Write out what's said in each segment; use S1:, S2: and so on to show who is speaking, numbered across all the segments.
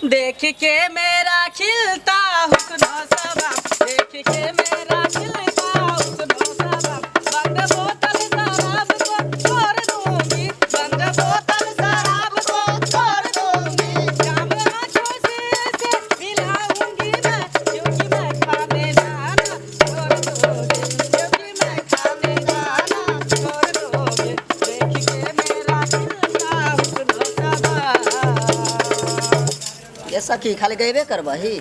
S1: देख के मेरा खिलता हुस्न सबब, देख के मेरा खिलता हुस्न सबब, बंद बोतल शराब को छोड़ दूंगी, बंद बोतल शराब को छोड़ दूंगी, जाम आंखों से पिलाऊंगी मैं, क्योंकि मैं खाने जाना छोड़ दूंगी, क्योंकि मैं खाने जाना छोड़ दूंगी, देख के मेरा खिलता हुस्न सबब।
S2: ये सखी खाली गएबे करबही।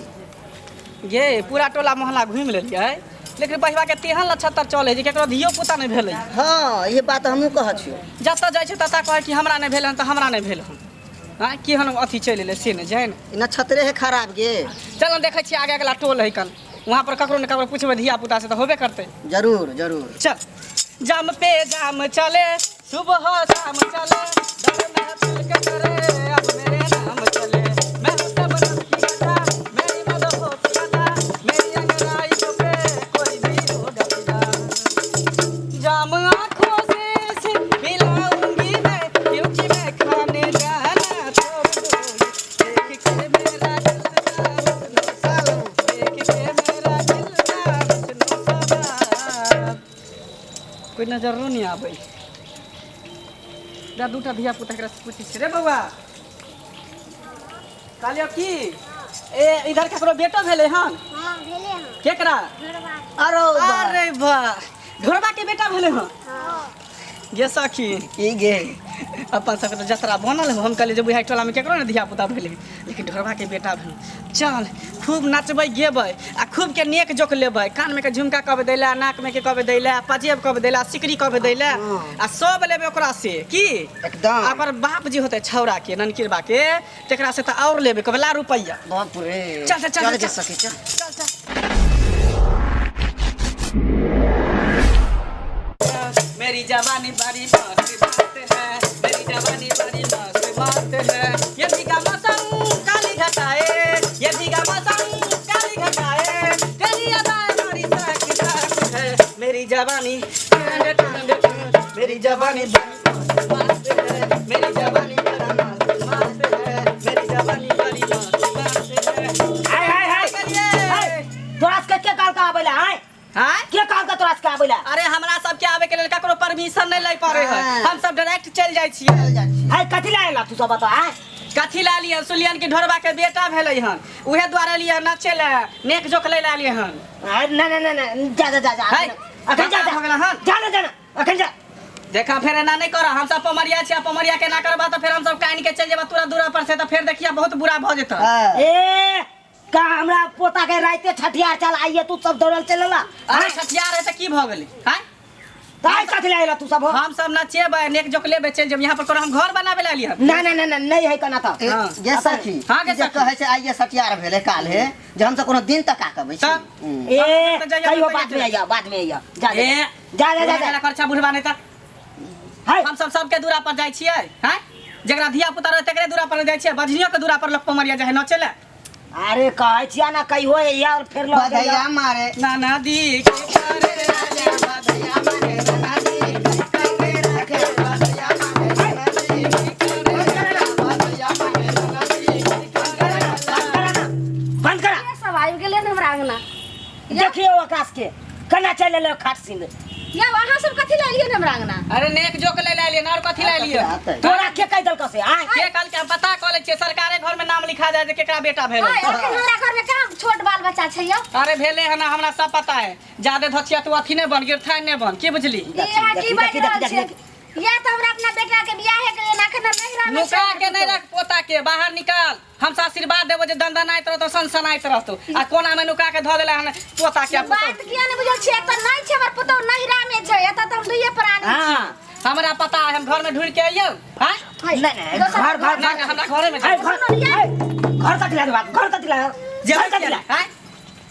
S1: ये पूरा टोला मोहल्ला घूम लेलियै, लेकिन बहिबा के तेहन लक्षतर चले जे केकरो धियो पुता नहीं भेलै।
S2: हाँ ये बात हमहूँ कहै छियौ।
S1: जतऽ जाइ छै ततऽ कहै कि हमरा नहीं भेल हन तऽ हमरा नहीं भेल हन। हाँ केहन अथी चलि एलै से नहीं जान।
S2: इना छतरे है खराब गे।
S1: चल देखै छियै आगे अगला टोल है कन, वहाँ पर ककरो न ककरो पूछबै धिया पुता से तऽ होबे करतै।
S2: जरूर जरूर।
S1: चल जाम पे जाम चले, सुबह शाम चले, दर महफिल के करे अब मेरे नाम चले, मैं हूँ सब रब की गदा, मेरी मदद होती गदा, मेरी अंगड़ाई पे कोई भी होगा फिदा, जाम आँखों से पिलाऊंगी मैं, क्योंकि मैं खाने जाना छोड़ दूंगी, देख के मेरा खिलता हुस्न सबब, देख के मेरा खिलता हुस्न सबब। कोई नजरो नहीं आबै। दा दूटा धिया पुता एकरा से पूछी रे बउआ कालियो की ए इधर ककरो बेटा भेले हन?
S3: हां भेले हन।
S1: केकरा?
S3: घरवा।
S1: अरे वाह ढोरबा के बेटा भेले हन।
S3: हां
S1: गे सखी
S2: ई गे
S1: अपन सबके तो जतरा बनल है, हम कहलिए जे बुढ़ा टोला में केकरो ने धिया पुता भेले, लेकिन ढोरबा के बेटा भेल। चल खूब नचबै गेबै आ खूब के नेक जोक लेबै, कान में के झुमका कहबै दैला, नाक में के कहबै दैला, पजेब कहबै दैला, सिकरी कहबै दैला आ सब लेबै ओकरा से की
S2: एकदम।
S1: अगर बाप जी होते छौरा के ननकिरबा के तेकरा से तो और लेबै कहबै रुपैया।
S2: बाप रे।
S1: चल चल चल
S2: गे सखी चल।
S1: चल चल मेरी जवानी बड़ी मस्त बात है, मेरी जवानी बड़ी मस्त बात है, ये भीगा मौसम काली घटाए, ये भीगा मौसम काली घटाए, तेरी अदाएं बड़ी ताकत है, मेरी जवानी मेरी जवानी बड़ी मस्त है, मेरी जवानी बड़ी मस्त है, मेरी जवानी बड़ी मस्त है।
S2: हाय हाय हाय
S1: करिए
S2: तोरा के काल का आबेला हाय?
S1: हां
S2: के काल का तोरा के आबेला?
S1: अरे हमरा सब के आवे के लेल ककरो परमिशन नहीं ले पारे है,
S2: हाँ।
S1: हम सब डायरेक्ट चल जाय छियै।
S2: हाय कथि लायला तू सब बता हाय?
S1: कथी ला लियन सुलियन के ढोरबा के बेटा भेलै हन, उहे द्वारा लियन नचे ले नेक जोक ले ला लिए हन।
S2: ना ना ना ना जा जा जा जा।
S1: हाय
S2: अखन जा
S1: हो गेला हन।
S2: जा जा अखन जा।
S1: देखा फेर एना नहीं कर, हम सब पमरिया छियै, पमरिया के ना करबा तो फिर हम सब काइन के चल जेबा तुरा दूरा पर से, तो फिर देखिया बहुत बुरा भ जेतै।
S2: ए का हमरा पोता के राइते छठियार चल आइए तू सब दौड़ल चलला।
S1: अरे छठियार है त की भ गेलै? हाय
S2: काय कथि लायला तू सब?
S1: हम सब नचेबै नेक जोक लेबै चल जेब, यहाँ पर कोनो हम घर बनावे ला लियन।
S2: ना ना ना नहीं है कना त।
S1: हाँ।
S2: गे सखी
S1: हाँ, गे
S2: जे
S1: सखी।
S2: कहै छै आइए छठियार भेले काल है जे हम सब कोनो दिन तक का कहबै छी।
S1: तब?
S2: ए
S1: हम सब त जइया
S2: कहियो
S1: रुपैया
S2: बाद में आइया बाद में आइया। जा
S1: ए
S2: जा जा जा जा।
S1: खर्चा बुढ़वा नहीं त
S2: हाय
S1: हम सब सबके दूरा पर जाइ छियै। हाय जकरा धिया पुता रहे तकरे दूरा पर जाइ छियै, बझनियो के दूरा पर लोग पमरिया जाय न चले।
S2: अरे कहै छिया ना कहियो यार फिर लग
S4: बधैया मारे
S1: नाना दी के करे राजा बधैया मारे, नाना दी के करे राजा बधैया मारे, नाना दी के करे राजा बधैया मारे, नाना दी के करे राजा।
S2: बंद करा।
S3: ये सब आइ गेले न हमरा अंगना।
S2: देखियो आकाश के कना चले ले खाट सिंह।
S3: या वहां सब कथि ला लियो न हमरा अंगना?
S1: अरे नेक जोक ले ला लिए और कथि ला लिए?
S2: तोरा के कह दल कसे आ
S1: के कल के पता क ले छियै, सरकारे घर में नाम लिखा जाय जे केकरा बेटा भेलै।
S3: हाय अखन हमरा घर में काम छोट बाल बच्चा छै यो।
S1: अरे भेले है ना, हमरा सब पता है। जादे धछिया तू अथी ने बन गिर थान ने बन, की बुझली?
S3: ये की बात छै? या तो हमरा अपना बेटा के बियाह के लिए अखन नहिरा में
S1: नुका के नहीं रख पोता के, बाहर निकाल। हमसे आशीर्वाद देबो जे दंदनाइत रहतो सनसनाइत रहतो, आ कोना में नुका के ध देले हन पोता के।
S3: बात किया ने बुझल छी, त नहीं छै हमर पुतो नहिरा में छै, एत त हम दुइये प्राणी छी।
S2: हां
S1: हमरा पता है, हम घर में ढूंढ के आइयो। हां
S2: नहीं घर घर
S1: ना हमरा घरे में
S2: हाय घर तक ला बात घर तक ला
S1: जे हां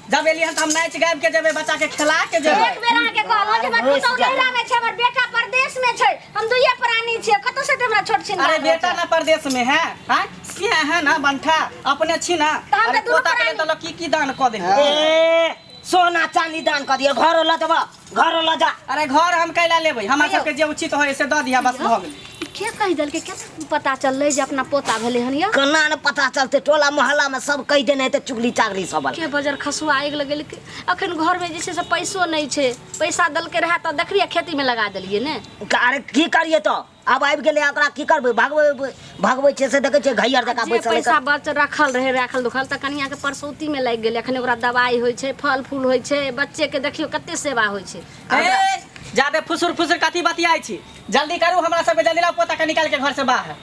S1: जब एलियन त हम नाच गायब के जेबे, बच्चा के खिला के जेबे।
S3: एक बेर आके कहलो जे हमर पुतो नहिरा में छै, हमर बेटा परदेश में छै, हम दुइये प्राणी छी, कत से हमरा छोट छिन।
S1: अरे बेटा ना परदेश में है, हां सिया है ना बंठा अपने छी ना।
S3: हम
S1: अरे
S3: तो दोनों
S1: पोता के लिए तो लोग की दान क दे।
S2: ए सोना चांदी दान कर दियो घर ल जब घर ल जा।
S1: अरे घर हम कैला लेबै हमरा सबके जे उचित होय से द दिया बस भ गेलै।
S3: के कहि दल के क्या पता चलले जे अपना पोता भेले हन या
S2: कना न पता चलते टोला मोहल्ला में सब कह देने त चुगली चागली सब
S3: के बजर खसुआ आग लगल के अखन घर में जैसे से पैसो नहीं छे पैसा दल के रहा त देखरिया खेती में लगा देलिए ने।
S2: अरे की करिए तो अब आबि गेले ओकरा की करबै भागबै छे से देखे छे घैयर जका
S3: जे
S2: बैसल
S3: पैसा बच रखल रहे राखल दुखल त कनिया के परसौती में लाग गेले अखन ओकरा दवाई होय छे फल फूल होय छे बच्चे के देखियो कते सेवा होय छे।
S1: ए जादे फुसुर फुसुर कथी बतियाई छी जल्दी करू हमरा सबके जल्दी लाओ पोता के निकाल के घर से बाहर।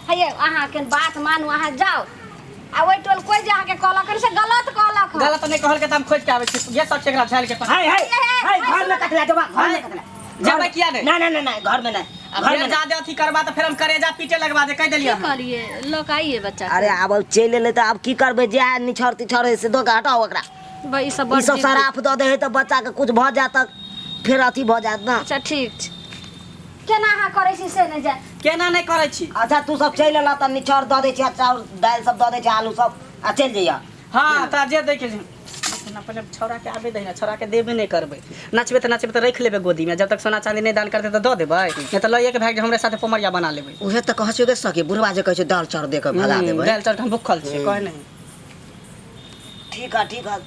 S3: हे अहाँ के बात मानू अहाँ जाओ आ ओइ टोल कोई जे अहाँ के कहलक से गलत कहलक
S1: गलत नहीं कहल के त हम खोज के आबै छी ये सब एकरा झाल के
S2: हाय हाय घर में कटला जबा घर में कटला
S1: जेबै किया नहीं
S2: ना ना ना ना घर में नहीं
S1: घर में जादे अथी करबा त फिर हम करेजा पीटे लगवा दे कह देलिए
S3: की करिए लोग आइए बच्चा
S2: अरे अब चल ले त अब की करबै जे निछर तिछर से दो के हटाओ ओकरा
S3: भाई सब
S2: ई सब सराफ द दे त बच्चा के कुछ भ जात फिर अथी भ जात ना।
S3: अच्छा ठीक छै केना अहाँ करै छी से नहि जाय
S1: केना नहीं करै छी।
S2: अच्छा तू सब चल ला त निछर द दे छी चाउर दाल सब द दे छी आलू सब आ चल जइया।
S1: हां त जे देखे ना पहले छोरा के आबे दे ना छोरा के देबे नहीं करबै नचबे त रख लेबे गोदी में जब तक सोना चांदी नहीं दान करते त द देबै नहीं त लइए के भाग हमरे साथे पोमरिया बना लेबै।
S2: उहे त कहै छै के सके बुढ़वा जे कहै छै दाल चाउर दे के भगा देबै
S1: दाल चाउर हम भूखल छी कहे नहीं।
S2: ठीक है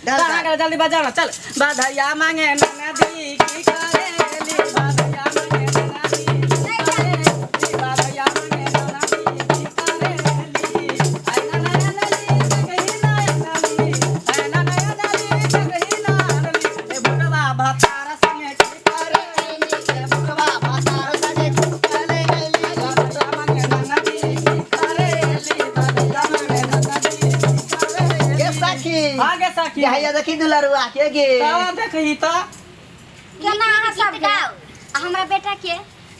S1: कहाँ गए जल्दी बजाओ ना चल बधाइया मांगे ननदी की करेली बधाइया मांगे ननदी बधाइया मांगे ननदी की करेली आई ना ना नली कहीं ना नली आई ना ना नली कहीं ना नली ए बुढ़वा भतार संगे की करेली ए बुढ़वा भतार संगे की करेली बधाइया मांगे ननदी की करेली बधाइया मांगे ननदी
S4: के सखी
S1: आगे सखी
S4: हैया देखी दुलरुआ के गे
S1: तावा देखही त
S3: केना अहाँ सब
S5: गाओ हमरा बेटा के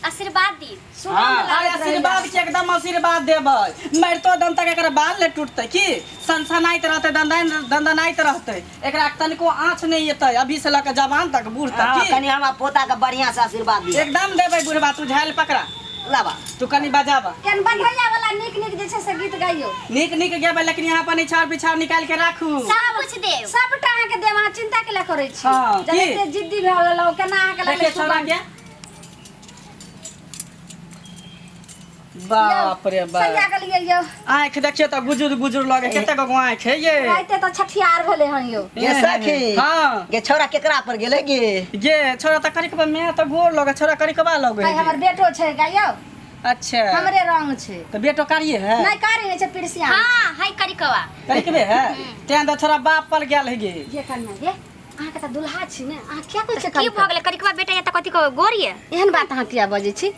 S5: आशीर्वाद दी
S1: अरे आशीर्वाद के एकदम आशीर्वाद देबै मरतो दम तक एकरा बाल ले टूटते की सनसनाइत रहते दंदनाइत रहते एकरा तनिको आँच नहीं एतै अभी से लके जवान तक बूढ़ तक की
S2: कनी हमरा पोता के बढ़िया से आशीर्वाद दिया
S1: एकदम देबै बुढ़वा तू झाल पकड़ा
S2: लाबा
S1: तू कनी बजाबा
S3: केन बधैया वाला नीक नीक जे छै से गीत गाइयो
S1: नीक नीक गेबै लेकिन यहाँ पर निछाड़ पिछाड़ निकाल के राखू
S5: सब कुछ देव
S3: सबटा अहाँ के देव अहाँ चिंता के ला करै छी
S1: हाँ,
S3: जब
S1: की?
S3: एते जिद्दी भ गेलौ केना अहाँ के
S1: देखे छोरा के बाप रे
S3: सैया
S1: बाप
S3: गेलियै यो
S1: आँख देखियो त गुजुर गुजुर लगे कते गो आँख है ये
S3: राइते त छठियार भेले हन यो
S4: के सखी
S1: हाँ
S4: गे छोरा केकरा पर गेले गे
S1: ये छोरा त करिकबा मैं त गोर लगे छोरा करिकबा लगे
S3: भाई हमर बेटो छै गाइयो
S1: अच्छा
S3: हमरे रंग छै
S1: तो बेटो कारिए है
S3: नहीं कारी नै छै पिरसिया
S5: हां हाय करिकवा
S1: करिकबे है तें तो छोरा बाप पर गेल है गे
S3: ये करना ये अहाँ के त दुल्हा छी ने अहाँ क्या कहै छै
S5: की भ गेले करिकवा बेटा या त कथि को गोरिए
S3: एहन बात अहाँ किया बजै छी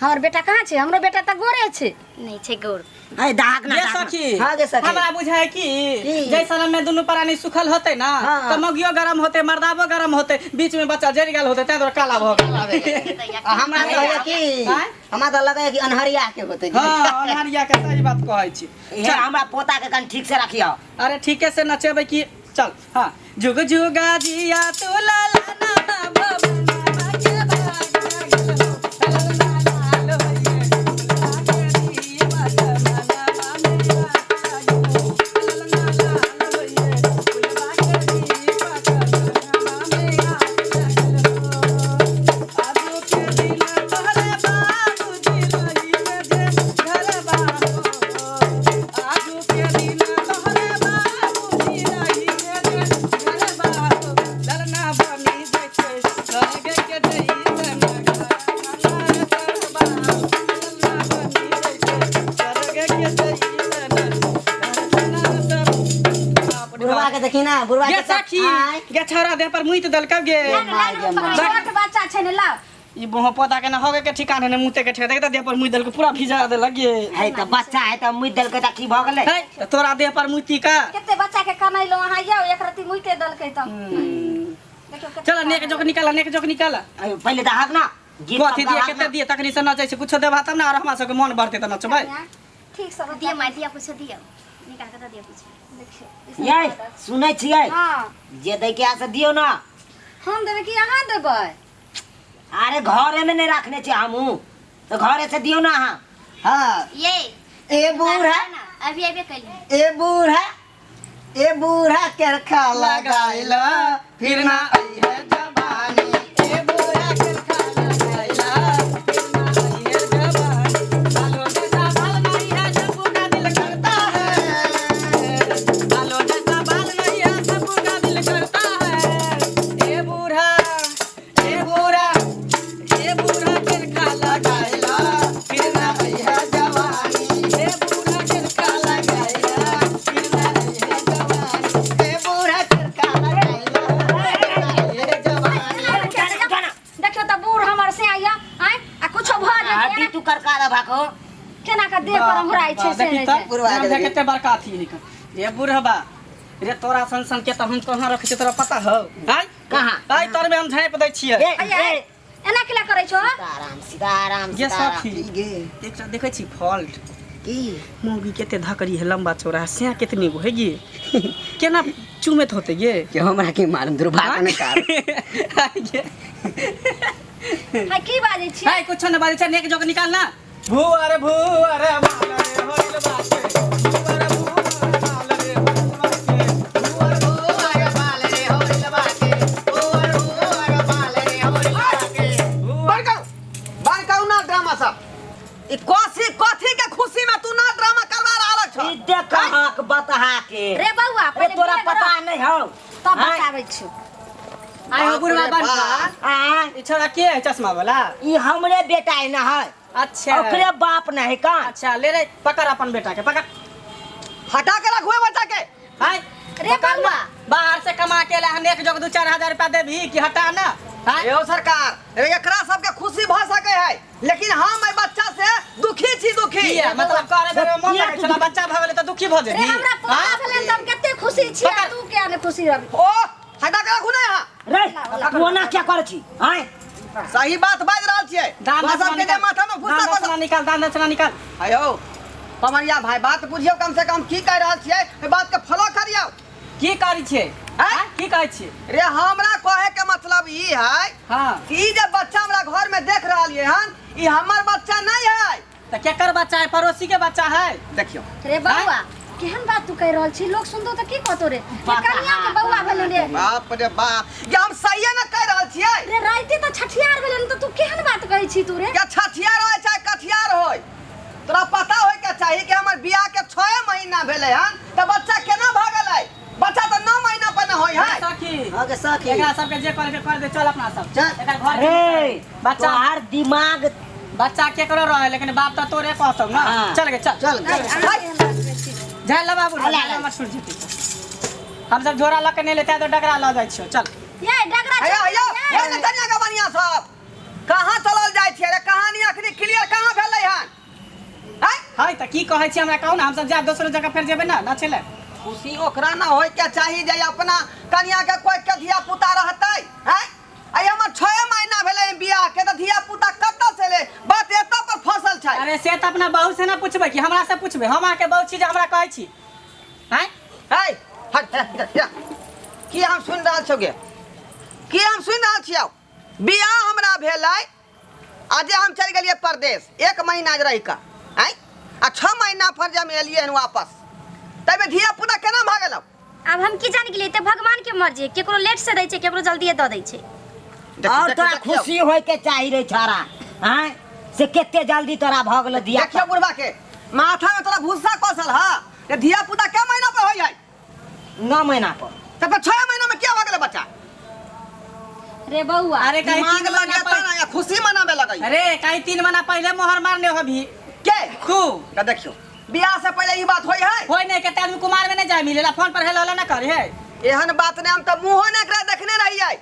S3: हमर बेटा कहाँ छै हमरो बेटा त गोरे छै
S5: नहीं छै गौर
S2: ए दाग ना
S1: ये
S2: दाग ना।
S1: सखी
S4: हाँ गे सखी।
S1: हमरा बुझाय कि
S4: की?
S1: जैसा में दोनों प्राणी सुखल होते ना
S4: हाँ।
S1: तो मगियो गरम होते मर्दाबो गरम होते बीच में बच्चा जरि गेल होते तै काला भ गेल
S4: हमरा तो है कि
S1: आँय?
S4: हमरा तो लगे कि अनहरिया के होते
S1: हां अनहरिया के सही बात कहै छी
S2: ये हमरा पोता के कन ठीक से रखियो
S1: अरे ठीके से नचेबै कि चल हां जुग जुगा जिया तू ला ला ना भवना के
S4: बुढ़वा के देखी ना बुढ़वा
S1: गे
S4: के
S1: सखी गे छोरा दे पर मुइत दल कब गे
S3: छोट बच्चा छै ने लाओ
S1: ई बोह पौधा के ना होगे के ठिकाने ने मुते के ठेक दे पर मुइत दल के पूरा भिजा दे लगे
S2: है त बच्चा है त मुइ दल के त की भ गेलै
S1: है त तोरा देह पर मुती का
S3: केते बच्चा के कनैलो अहाँ यौ एक रति मुइते दलकै त
S1: चल नेक जोक निकाला
S2: अयो पहिले दाग ना गीत
S1: कथी दिए केते दिए तकनी से नचै छै कुछो देबा तब ना और हमरा सबके मन बढ़ते त नचबै
S3: ठीक सब
S5: दिया माय दिया कुछ दिया निकाल के दिया कुछ
S3: देखियो
S2: ये सुनै छियै
S3: हां
S2: जे दै के से दियो ना
S3: हम देबै कि अहाँ देबै
S2: अरे घरे में नहीं रखने छी हमू तो घरे से दियो ना हां
S4: हाँ
S5: ये
S4: ए बूढ़ है
S5: अभी अभी कल
S4: ए बूढ़ है ए बूढ़ा के खा लगाइला फिर ना आई है जवानी ए बूढ़ा के खा लगाइला
S1: फिर ना आई है जवानी। बालों जैसा बाल नहीं है सबका दिल करता है, बालों जैसा बाल नहीं है सबका दिल करता है। ए बूढ़ा ए बूढ़ा ए बूढ़ा फिर खा लगाइला
S4: फिर ना आई है जवानी
S1: ए बूढ़ा फिर खा लगाइला
S4: फिर ना आई है जवानी ए बूढ़ा के खा लगाइला फिर ना आई है जवानी
S3: देखियो त बूढ़ हमर से आइया आय आ कुछो भ
S2: हड्डी
S3: जाय
S2: तू करका भाको
S3: केना का देह पर हमराई छै से
S1: देखी
S3: नहीं
S1: त
S3: छै।
S4: बुढ़वा के देखी।
S1: कते बड़का थी है ये बूढ़बा रे तोरा सन के त हम कहां रखे तोरा पता हो आय
S2: कहाँ?
S1: आय तर में हम झाँप दै छियै।
S2: ए
S3: आय एना केला करै छो
S2: सीताराम
S1: ये सखी
S4: गे
S1: एकटा देखै छी फॉल्ट
S2: की
S1: मौगी केते धकरी है लंबा चौड़ा से कितनी गो है ये केना चुमेत होते ये
S4: के हमरा के मालूम दुर्भाग्य ने कार
S3: हाय की बाजै छी
S1: हाय कुछ न बाजे नेक जोक निकाल ना भूअर भूअर माल रे होइल बाटे भूअर भूअर माल रे होइल बाटे भूअर
S4: ओए बाल रे होइल बाके ओए ओए बाल रे होइल बाके
S6: बार ना ड्रामा सब ई कथी के खुशी में तू ना ड्रामा करवा रहल छ
S2: ई देख हक बतहा के
S3: रे बौआ
S2: अरे
S3: पहिले
S2: तोरा
S3: बेग
S2: पता
S3: रख,
S2: नहीं हो
S3: तब
S2: हाँ?
S3: बताबै छी।
S1: आय हो बुढ़वा
S6: बाप रे
S1: बनका
S2: आ
S1: ई छोरा के है चश्मा वाला
S2: ई हमरे बेटा है ना है
S1: अच्छा
S2: ओकरे बाप नहीं का
S1: अच्छा ले रे पकड़ अपन बेटा के पकड़
S6: हटा के रखुए बच्चा के
S1: हाय
S3: रे
S1: पकड़ ना।
S3: बौआ।
S1: बाहर से कमा के ला नेक जोक 2-4 हजार रुपया देबी कि हटा ना हाय
S6: यो सरकार एकरा सबके खुशी भ सके है लेकिन हम ए बच्चा से दुखी छी दुखी
S1: किया मतलब करे देरे मन लगे छला बच्चा भ गेले त दुखी भ
S3: रे
S1: जेबी
S3: हमरा पता भेलन त हम कते खुशी छी आ तू किया ने खुशी रहबी।
S6: ओ हटा के रखु ना यहाँ
S2: रे तू ना क्या कर छी हैं
S6: सही बात बाज रहल छियै
S1: दान
S6: तोरा सबके जे माथा में गुस्सा
S1: दक्षिणा
S6: कर
S1: निकाल दान दक्षिणा निकाल
S6: आयो पमरिया भाई बात बुझियो कम से कम की कह रहल छियै ए बात के फॉलो करियो
S1: की करी छे
S6: हैं?
S1: की कहै छी
S6: रे हमरा कहे के मतलब ई है
S1: हां
S6: कि ई जे बच्चा हमरा घर में देख रहलिए हन ई हमर बच्चा नहीं है
S1: त केकर बच्चा है पड़ोसी के बच्चा है
S6: देखियो
S3: रे बौआ केहन बात तू कह रहल छी लोग सुनतो त की कहतो रे कनिया के बौआ भेलन रे
S6: बाप रे बाप ये हम सही न कह रहल छियै
S3: रे राइते त छठियार भेलन त तू केहन बात कहै छी तू रे
S6: क्या छठियार होय चाहे कठियार होय तोरा पता होय के चाहिए कि हमर बियाह के 6 महीना भेले हन त बच्चा केना भ गेलै बच्चा त 9 महीना पर न होय है
S1: सखी
S4: ओके सखी
S1: एकरा सबके जे करे के कर दे चल अपना सब
S4: चल।
S1: एकर घर
S2: रे
S1: बच्चा
S2: तोहार दिमाग
S1: बच्चा केकरो रहे लेकिन बाप त तोरे कहतौ ना
S2: हाँ।
S1: चल गे चल
S4: चल
S1: जाय ला बाबू मत छूट जेती हम सब झोरा ल के नहीं लेते तो डगरा ल जाय छियो चल
S3: ये डगरा
S6: आयो आयो ये न कन्या के बनिया सब कहां चलल जाय छियै रे कहानी अखनी क्लियर कहां भेलै हन हैं
S1: हाय त की कहै छी हमरा कहू ना हम सब जाब दोसरो जगह फेर जेबै ना चले
S6: खुशी ओकरा न होय के चाहिए जे अपना कन्या के कोई के धिया पुता रहतै हैं आई हमर 6 महीना भेलै बियाह के त धिया पुता कत से ले बात एत पर फसल छै
S1: अरे से त अपना बहू से ना पूछबै कि हमरा से पूछबै हम आके बहू छी जे हमरा कहै छी हैं
S6: है हट की हम सुन रहल छौगे की हम सुन रहल छियौ बियाह हमरा भेलै आज हम चल गेलिए परदेश 1 महीना रहि का हैं आ 6 महीना पर जब एलिए हन वापस तबे धिया पुता केना भागलौ
S5: अब हम की जान गेलिए त भगवान के मर्जी है केकरो लेट से दै छै केकरो जल्दी द दै छै
S2: और तोरा खुशी होय के चाही रे छोरा हैं से केते जल्दी तोरा भ गेल दिया
S6: देखियो बुढ़वा के माथा में तोरा भूसा कसल हा ये धिया पुता के महीना पर होय है
S2: 9 महीना पर
S6: तब 6 महीना में क्या भागले बच्चा
S3: रे बौआ
S1: अरे कहीं
S6: दिमाग
S1: 3 महीना
S6: लगे ना या खुशी मनावे लगई
S1: अरे कहीं 3 महीना पहले मोहर मारने हो भी
S6: के
S1: खूब
S6: का देखियो बियाह से पहले ई बात होय है
S1: होय नहीं के आदमी कुमार में नहीं जाय मिलेला फोन पर हेलो ना करे है
S6: एहन बात ने हम त मुंह ने एकरा देखने रहियै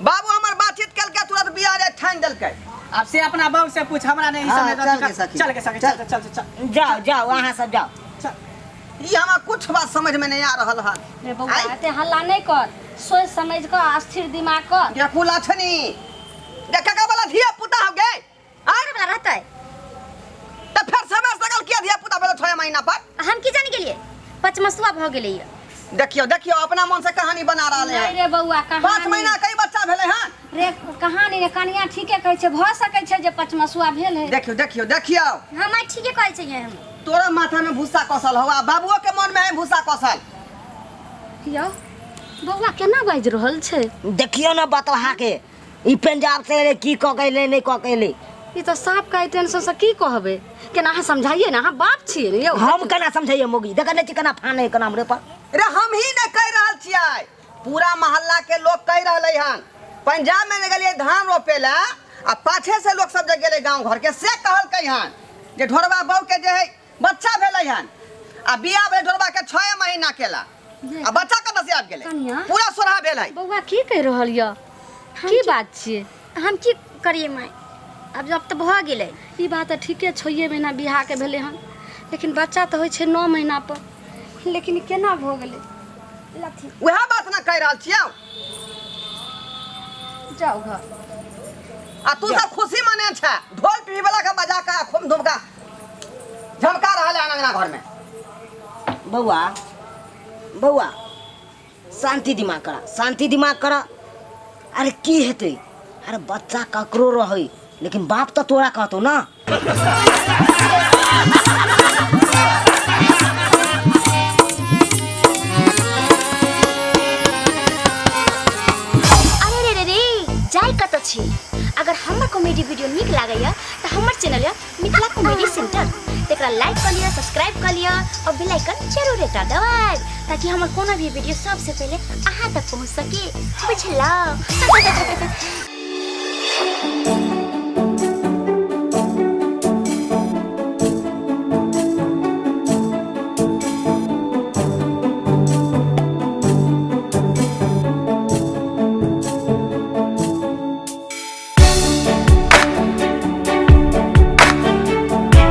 S6: बाबू हमर बातचीत कल के तुरंत बियाह रे ठान देलकै
S1: अब से अपना बहू से पूछ हमरा नहीं
S4: हाँ,
S1: समझ
S4: चल के सखी।
S1: चल के सखी चल चल चल
S2: जाओ जाओ वहां सब जाओ
S1: चल
S6: ई हमरा कुछ बात समझ में नहीं आ रहल हन
S3: रे बौआ एते हल्ला नहीं कर सोच समझ कर स्थिर दिमाग कर
S6: के कुला छनी देखा का वाला धिया पुता हो गए
S5: और वाला रहता है
S6: त फिर समय सकल के धिया पुता भेल 6 महीना पर
S5: हम की जान गेलिए पचमसुआ भ गेलै ये
S6: देखियो देखियो अपना मन से कहानी बना रहल
S3: नहीं
S6: है
S3: रे बौआ
S6: 5 महीना कई बच्चा भेले हन
S3: रे कहानी रे कनिया ठीके कहै छै भ सकै छै जे पचमसुआ भेल है
S6: देखियो देखियो देखियो
S5: हम ठीके कहै छै हम
S6: तोरा माथा में भूसा कसल हवा बाबुओ के मन में है भूसा कसल
S3: यो बौआ केना बाजि रहल छै?
S2: देखियो ना बतहा के ई पंजाब से एले की क के ले नहीं क के ले।
S3: ई तो साफ का टेंशन से की कहबे, केना अहाँ समझाइए ना, अहाँ बाप छियै ने यौ।
S2: हम केना समझाइए मोगी, देख नहीं केना फाने के नाम रे पर।
S6: रे हम ही ने कह रहल छियै, पूरा मोहल्ला के लोग कह रहले हन। पंजाब में गेलिए धान रोपे ला आ पाछे से लोग सब जग गेले गांव घर के से कहल हन जे ढोरबा बहू के जे है बच्चा भेलै हन आ बियाह भेल ढोरबा के 6 महीना केला आ बच्चा कतऽ से आबि गेलै,
S3: कनिया।
S6: पूरा सोरहा भेल है।
S3: बौआ की कह रहल य, की बात छियै?
S5: हम की करिए माय, अब जब तो भ गेलै।
S3: ई बात ठीके 6 महीना बियाह के भेले हन, लेकिन बच्चा तो होइ छै 9 महीना पर, लेकिन ई केना भ गेलै? लथी
S6: वह बात ना कह रहल छियै।
S3: जाओ घर।
S6: आ तू सब खुशी मने छै, ढोल पीढ़ी वाला का बजा का खूब धूम का झमका रहल है अंगना घर में।
S2: बउआ बउआ शांति दिमाग करा, शांति दिमाग करा। अरे की हेतै, अरे बच्चा ककरो रहे लेकिन बाप तो तोरा कहतो ना।
S5: अरे रे रे रे जाय कत छी? अगर हमर कॉमेडी वीडियो नीक लागैया तो हमर चैनल या मिथिला कॉमेडी सेंटर तेकरा लाइक कर लिया, सब्सक्राइब कर लिया और बेल आइकन जरूर एकटा दबाएब ताकि हमर कोनो भी वीडियो सबसे पहले अहाँ तक पहुंच सके, बुझलौ?